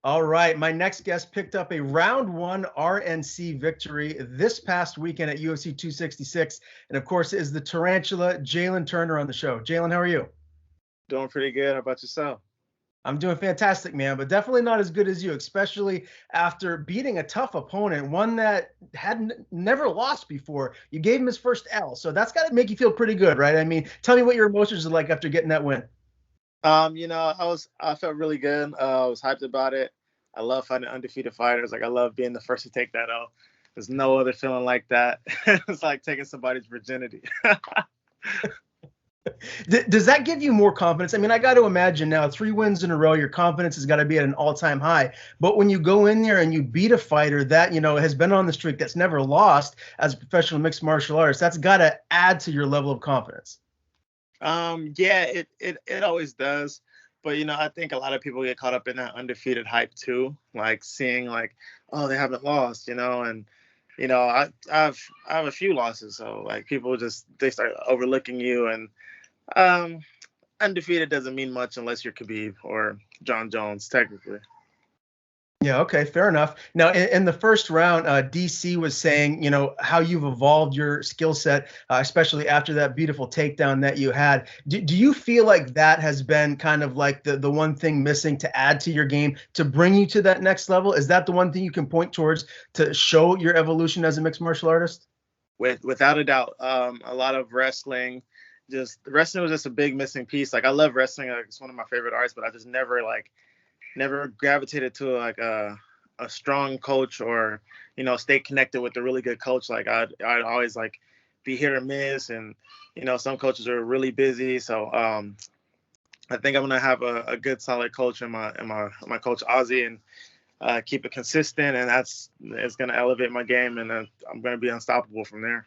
All right, my next guest picked up a round one RNC victory this past weekend at UFC 266, and of course is the Tarantula, Jalin Turner on the show. Jalin, how are you? Doing pretty good. How about yourself? I'm doing fantastic, man, but definitely not as good as you, especially after beating a tough opponent, one that had never lost before. You gave him his first L, so that's got to make you feel pretty good, right? I mean, tell me what your emotions are like after getting that win. I felt really good. I was hyped about it. I love fighting undefeated fighters. Like I love being the first to take that L. There's no other feeling like that. It's like taking somebody's virginity. Does that give you more confidence? I mean, I got to imagine now 3 wins in a row, your confidence has got to be at an all-time high. But when you go in there and you beat a fighter that, has been on the streak, that's never lost as a professional mixed martial artist, that's got to add to your level of confidence. Yeah, it always does. But I think a lot of people get caught up in that undefeated hype too, like seeing like, oh, they haven't lost, and I have a few losses, so like people just they start overlooking you, and um, undefeated doesn't mean much unless you're Khabib or John Jones, technically. Yeah, okay, fair enough. Now, in the first round, DC was saying, how you've evolved your skill set, especially after that beautiful takedown that you had. Do you feel like that has been kind of like the one thing missing to add to your game to bring you to that next level? Is that the one thing you can point towards to show your evolution as a mixed martial artist? Without a doubt, a lot of wrestling. Just wrestling was just a big missing piece. Like I love wrestling; like, it's one of my favorite arts. But I just never gravitated to like a strong coach, or stay connected with a really good coach. Like I'd always like be hit or miss, and some coaches are really busy. So I think I'm gonna have a good solid coach in my coach Ozzy, and keep it consistent, and it's gonna elevate my game, and I'm gonna be unstoppable from there.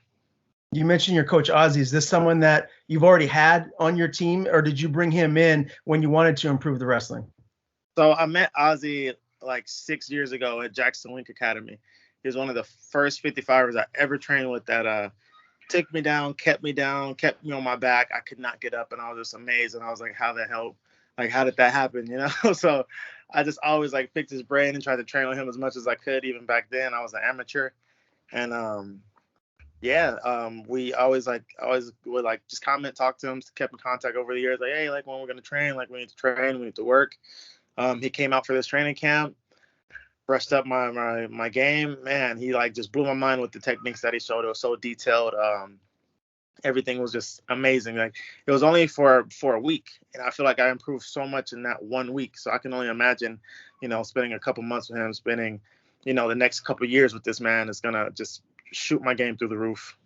You mentioned your coach Ozzy. Is this someone that you've already had on your team, or did you bring him in when you wanted to improve the wrestling? So I met Ozzy like 6 years ago at Jackson Link Academy. He was one of the first 55ers I ever trained with that took me down, kept me on my back. I could not get up, and I was just amazed. And I was like, how the hell, like, how did that happen? So I just always like picked his brain and tried to train with him as much as I could. Even back then, I was an amateur, and yeah, we always would like just comment, talk to him, kept in contact over the years. Like, hey, like when we're gonna train, like we need to train, we need to work. He came out for this training camp, brushed up my game. Man, he like just blew my mind with the techniques that he showed. It was so detailed. Everything was just amazing. Like it was only for a week, and I feel like I improved so much in that 1 week. So I can only imagine, spending a couple months with him, spending, the next couple years with this man is gonna just shoot my game through the roof.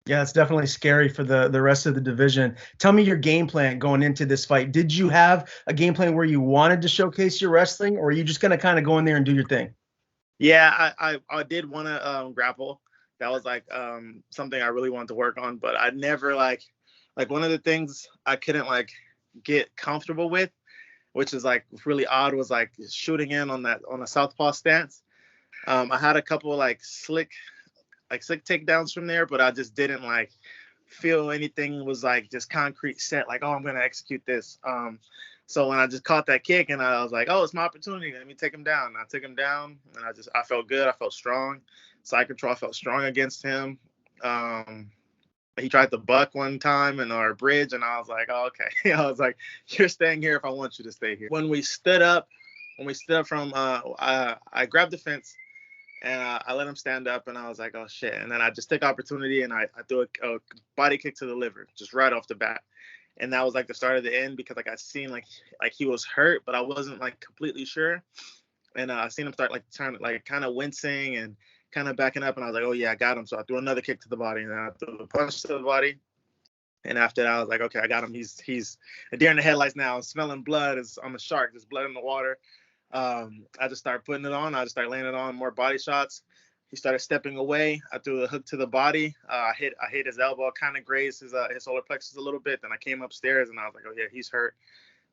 Yeah, it's definitely scary for the rest of the division. Tell me your game plan going into this fight. Did you have a game plan where you wanted to showcase your wrestling, or are you just gonna kind of go in there and do your thing? Yeah, I did want to grapple. That was like something I really wanted to work on, but I never like one of the things I couldn't like get comfortable with, which is like really odd, was like shooting in on a southpaw stance. I had a couple like slick takedowns from there, but I just didn't like feel anything was like just concrete set. Like, oh, I'm gonna execute this. So when I just caught that kick, and I was like, oh, it's my opportunity. Let me take him down. And I took him down, and I felt good. I felt strong. Side control, I felt strong against him. Um, he tried to buck one time in our bridge, and I was like, oh, okay. I was like, you're staying here if I want you to stay here. When we stood up from, I grabbed the fence, and I let him stand up, and I was like, oh shit. And then I just took opportunity, and I threw a body kick to the liver, just right off the bat. And that was like the start of the end, because like I seen like he was hurt, but I wasn't like completely sure. And I seen him start like trying to like kind of wincing and kind of backing up, and I was like, oh yeah, I got him. So I threw another kick to the body, and then I threw a punch to the body. And after that, I was like, okay, I got him. He's a deer in the headlights now. I'm smelling blood. I'm a shark. There's blood in the water. I just started putting it on. I just started laying it on, more body shots. He started stepping away. I threw the hook to the body. I hit his elbow, kind of grazed his solar plexus a little bit. Then I came upstairs, and I was like, oh yeah, he's hurt.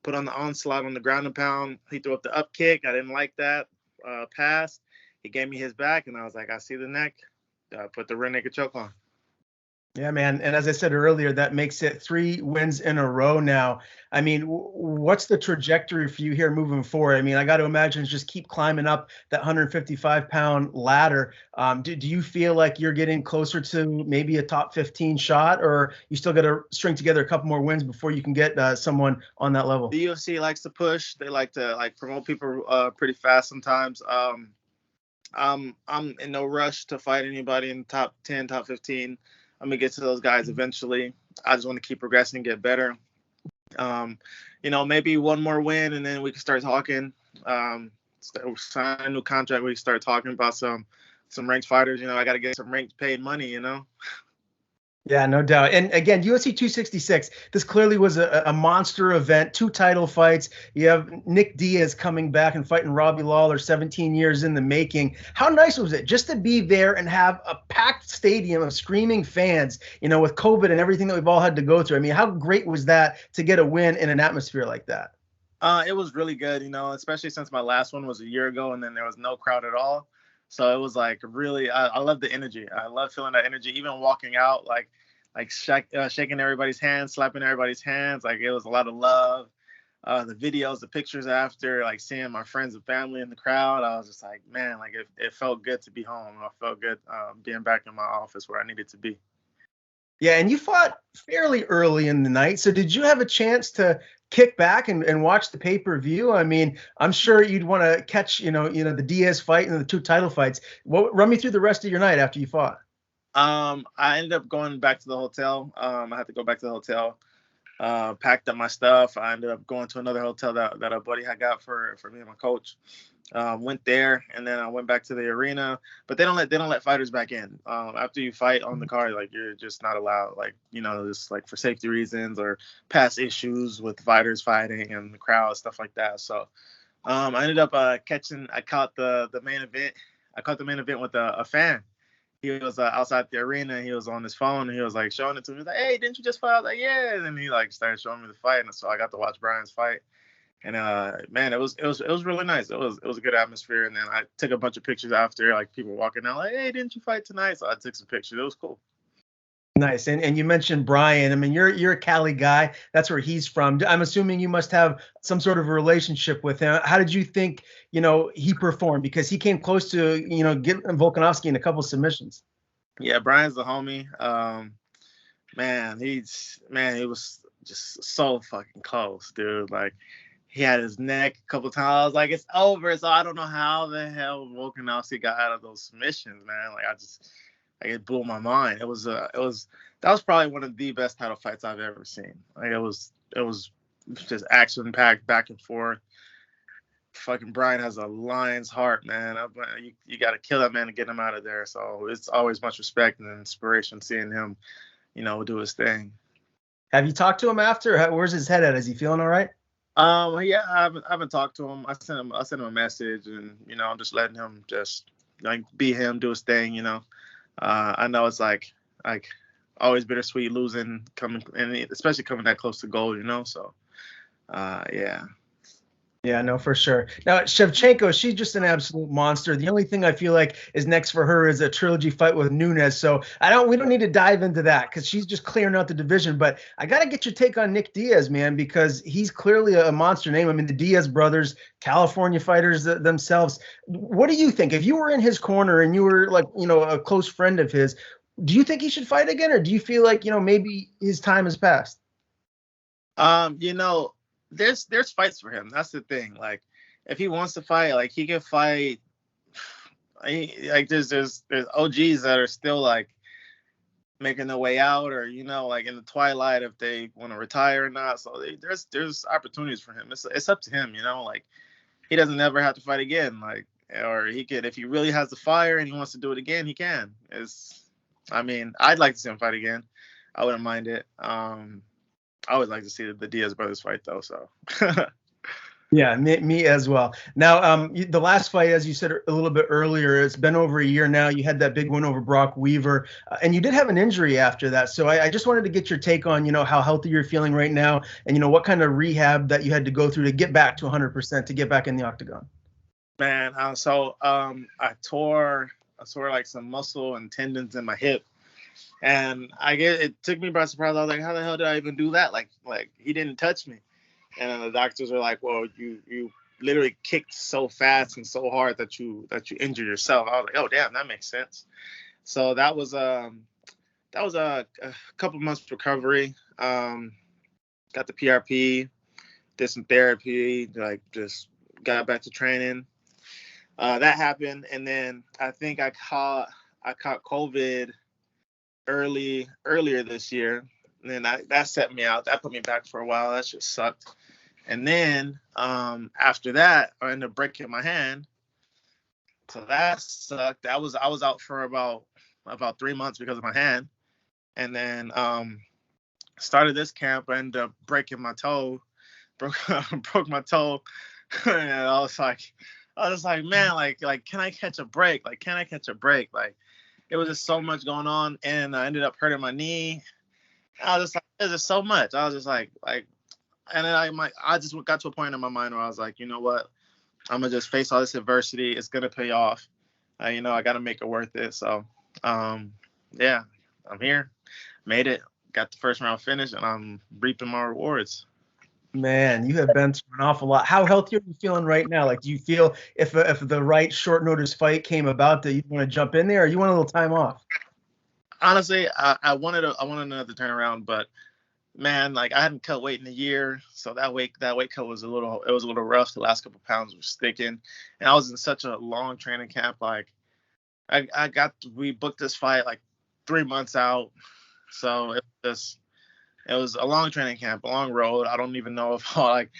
Put on the onslaught on the ground and pound. He threw up the up kick. I didn't like that. Pass. He gave me his back, and I was like, I see the neck. Put the rear naked choke on. Yeah, man. And as I said earlier, that makes it 3 wins in a row now. I mean, what's the trajectory for you here moving forward? I mean, I got to imagine it's just keep climbing up that 155-pound ladder. Do you feel like you're getting closer to maybe a top 15 shot, or you still got to string together a couple more wins before you can get someone on that level? The UFC likes to push. They like to like promote people pretty fast sometimes. I'm in no rush to fight anybody in top 10, top 15. I'm gonna get to those guys eventually. I just want to keep progressing and get better. Um, maybe one more win and then we can start talking. Sign a new contract. We can start talking about some ranked fighters. I got to get some ranked paid money. Yeah, no doubt. And again, UFC 266, this clearly was a monster event, 2 title fights. You have Nick Diaz coming back and fighting Robbie Lawler, 17 years in the making. How nice was it just to be there and have a packed stadium of screaming fans, with COVID and everything that we've all had to go through? I mean, how great was that to get a win in an atmosphere like that? It was really good, especially since my last one was a year ago and then there was no crowd at all. So it was like really, I love the energy. I love feeling that energy, even walking out, shaking everybody's hands, slapping everybody's hands. Like it was a lot of love. The videos, the pictures after, like seeing my friends and family in the crowd, I was just like, man, like it felt good to be home. I felt good being back in my office where I needed to be. Yeah, and you fought fairly early in the night. So did you have a chance to kick back and watch the pay-per-view? I mean, I'm sure you'd want to catch, the Diaz fight and the 2 title fights. Run me through the rest of your night after you fought. I ended up going back to the hotel. I had to go back to the hotel. Packed up my stuff. I ended up going to another hotel that a buddy had got for me and my coach. Went there and then I went back to the arena, but they don't let fighters back in. After you fight on the card, like you're just not allowed, like, just like for safety reasons or past issues with fighters fighting and the crowd, stuff like that. So I ended up I caught the main event. I caught the main event with a fan. He was outside the arena. And he was on his phone and he was like showing it to me. He was like, "Hey, didn't you just fight?" I was like, "Yeah." And then he like started showing me the fight, and so I got to watch Brian's fight. And man, it was really nice. It was a good atmosphere. And then I took a bunch of pictures after, like people walking out, like, "Hey, didn't you fight tonight?" So I took some pictures. It was cool. Nice. And you mentioned Brian. I mean, you're a Cali guy. That's where he's from. I'm assuming you must have some sort of a relationship with him. How did you think, he performed? Because he came close to, getting Volkanovski in a couple submissions. Yeah, Brian's the homie. Man, he was just so fucking close, dude. Like he had his neck a couple times. I was like, it's over. So I don't know how the hell Volkanovski got out of those submissions, man. It blew my mind. That was probably one of the best title fights I've ever seen. Like it was just action packed back and forth. Fucking Brian has a lion's heart, man. You got to kill that man to get him out of there. So it's always much respect and inspiration seeing him, do his thing. Have you talked to him after? Where's his head at? Is he feeling all right? Yeah, I haven't talked to him. I sent him a message, and I'm just letting him just like be him, do his thing. I know it's like always bittersweet losing, coming, and especially coming that close to gold. So yeah. Yeah, no, for sure. Now, Shevchenko, she's just an absolute monster. The only thing I feel like is next for her is a trilogy fight with Nunes. So we don't need to dive into that because she's just clearing out the division. But I got to get your take on Nick Diaz, man, because he's clearly a monster name. I mean, the Diaz brothers, California fighters themselves. What do you think? If you were in his corner and you were like, a close friend of his, do you think he should fight again? Or do you feel like, maybe his time has passed? There's fights for him. That's the thing. Like, if he wants to fight, like he can fight. There's OGs that are still like making their way out, or like in the twilight if they want to retire or not. So there's opportunities for him. It's up to him. Like he doesn't ever have to fight again. Like, or he could, if he really has the fire and he wants to do it again, he can. I'd like to see him fight again. I wouldn't mind it. I always like to see the Diaz brothers fight, though. So. Yeah, me as well. Now, the last fight, as you said a little bit earlier, it's been over a year now. You had that big win over Brock Weaver, and you did have an injury after that. So I just wanted to get your take on, how healthy you're feeling right now, and what kind of rehab that you had to go through to get back to 100%, to get back in the octagon. Man, I tore like some muscle and tendons in my hip. And it took me by surprise. I was like, how the hell did I even do that? Like he didn't touch me. And then the doctors were like, well, you literally kicked so fast and so hard that you injured yourself. I was like, oh damn, that makes sense. So that was a couple months recovery. Got the PRP, did some therapy, like just got back to training. That happened, and then I think I caught COVID earlier this year, and then that set me out. That put me back for a while. That just sucked. And then after that, I ended up breaking my hand. So that sucked. I was out for about 3 months because of my hand. And then started this camp. I ended up breaking my toe. Broke my toe. And I was like, man, like can I catch a break? Like, can I catch a break? Like, it was just so much going on, and I ended up hurting my knee. I was just like, there's just so much. I was just like, and then I just got to a point in my mind where I was like, you know what? I'm gonna just face all this adversity. It's gonna pay off. I got to make it worth it. So, yeah, I'm here, made it, got the first round finished, and I'm reaping my rewards. Man, you have been through an awful lot. How healthy are you feeling right now? Like, do you feel if the right short notice fight came about that you want to jump in there, or you want a little time off? Honestly, I wanted another turnaround, but man, like I hadn't cut weight in a year, so that weight cut was a little rough. The last couple pounds were sticking, and I was in such a long training camp. Like we booked this fight like 3 months out, so it was a long training camp, a long road. I don't even know if like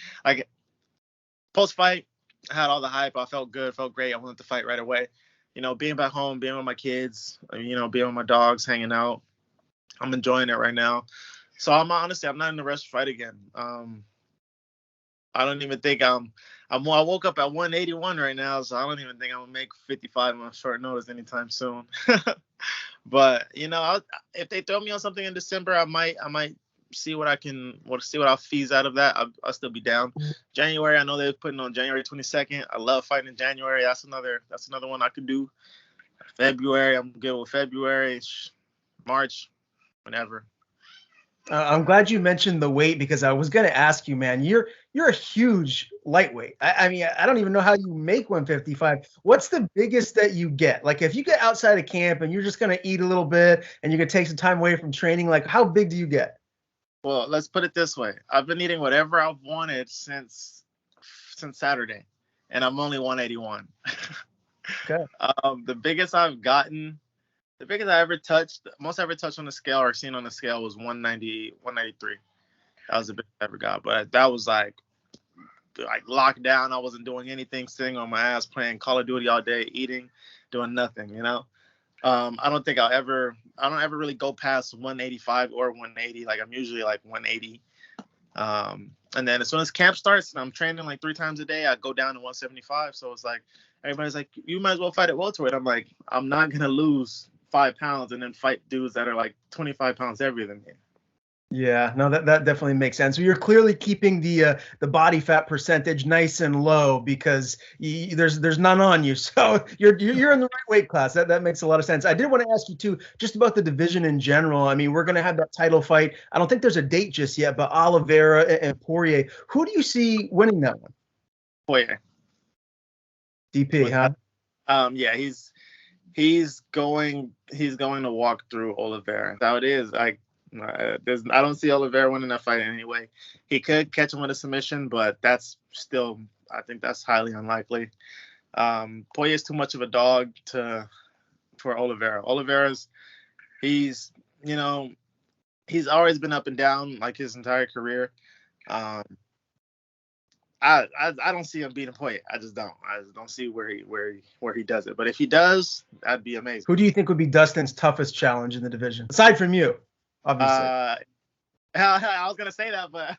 post fight, I had all the hype. I felt good, felt great. I wanted to fight right away. Being back home, being with my kids, being with my dogs, hanging out. I'm enjoying it right now. So I'm not in the rush to fight again. I don't even think I woke up at 181 right now, so I don't even think I'm gonna make 55 on short notice anytime soon. But if they throw me on something in December, I might see what I'll fees out of that. I'll still be down. January, I know they're putting on January 22nd. I love fighting in January. That's another one I could do. February, I'm good with February. March, whenever. I'm glad you mentioned the weight, because I was going to ask you, man, you're a huge lightweight. I mean, I don't even know how you make 155. What's the biggest that you get? Like, if you get outside of camp and you're just going to eat a little bit and you're going to take some time away from training, like, how big do you get? Well, let's put it this way. I've been eating whatever I've wanted since Saturday, and I'm only 181. Okay. The biggest I ever touched, most I ever touched on the scale or seen on the scale was 190, 193. That was the biggest I ever got. But that was like locked down. I wasn't doing anything, sitting on my ass, playing Call of Duty all day, eating, doing nothing, I don't ever really go past 185 or 180. Like, I'm usually like 180. And then as soon as camp starts and I'm training like 3 times a day, I go down to 175. So it's like, everybody's like, you might as well fight at welterweight. I'm like, I'm not going to lose 5 pounds and then fight dudes that are like 25 pounds heavier than me. Yeah, no, that definitely makes sense. So you're clearly keeping the body fat percentage nice and low, because there's none on you, so you're in the right weight class. That makes a lot of sense. I did want to ask you too, just about the division in general. I mean, we're gonna have that title fight. I don't think there's a date just yet, but Oliveira and Poirier. Who do you see winning that one? Poirier. DP, huh? Yeah, he's going to walk through Oliveira. That's how it is. Like, I don't see Oliveira winning that fight anyway. He could catch him with a submission, but that's still, I think that's highly unlikely. Poirier is too much of a dog for Oliveira. Oliveira's, he's always been up and down like his entire career. I don't see him beating Poirier. I just don't see where he does it. But if he does, that'd be amazing. Who do you think would be Dustin's toughest challenge in the division, aside from you? Obviously. I was gonna say that, but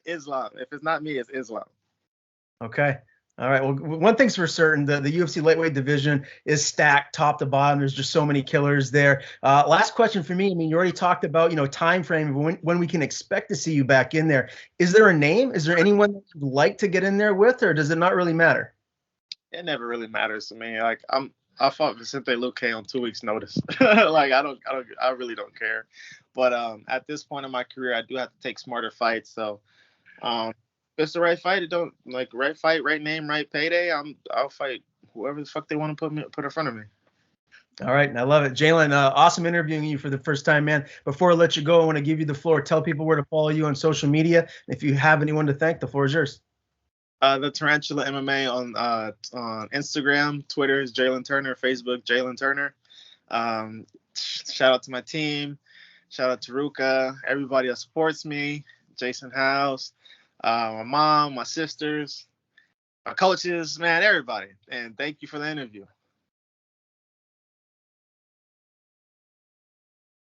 Islam. If it's not me, it's Islam. Okay. All right. Well, one thing's for certain, the UFC lightweight division is stacked top to bottom. There's just so many killers there. Last question for me. I mean, you already talked about, time frame when we can expect to see you back in there. Is there a name? Is there anyone that you'd like to get in there with, or does it not really matter? It never really matters to me. Like, I'm I fought Vicente Luque on 2 weeks' notice. Like I really don't care. But at this point in my career, I do have to take smarter fights. So if it's the right fight, it don't like right fight, right name, right payday. I'll fight whoever the fuck they want to put in front of me. All right, I love it, Jalin. Awesome interviewing you for the first time, man. Before I let you go, I want to give you the floor. Tell people where to follow you on social media. If you have anyone to thank, the floor is yours. The Tarantula MMA on Instagram, Twitter is Jalin Turner, Facebook Jalin Turner. Shout out to my team, shout out to Ruka, everybody that supports me, Jason House, my mom, my sisters, my coaches, man, everybody. And thank you for the interview.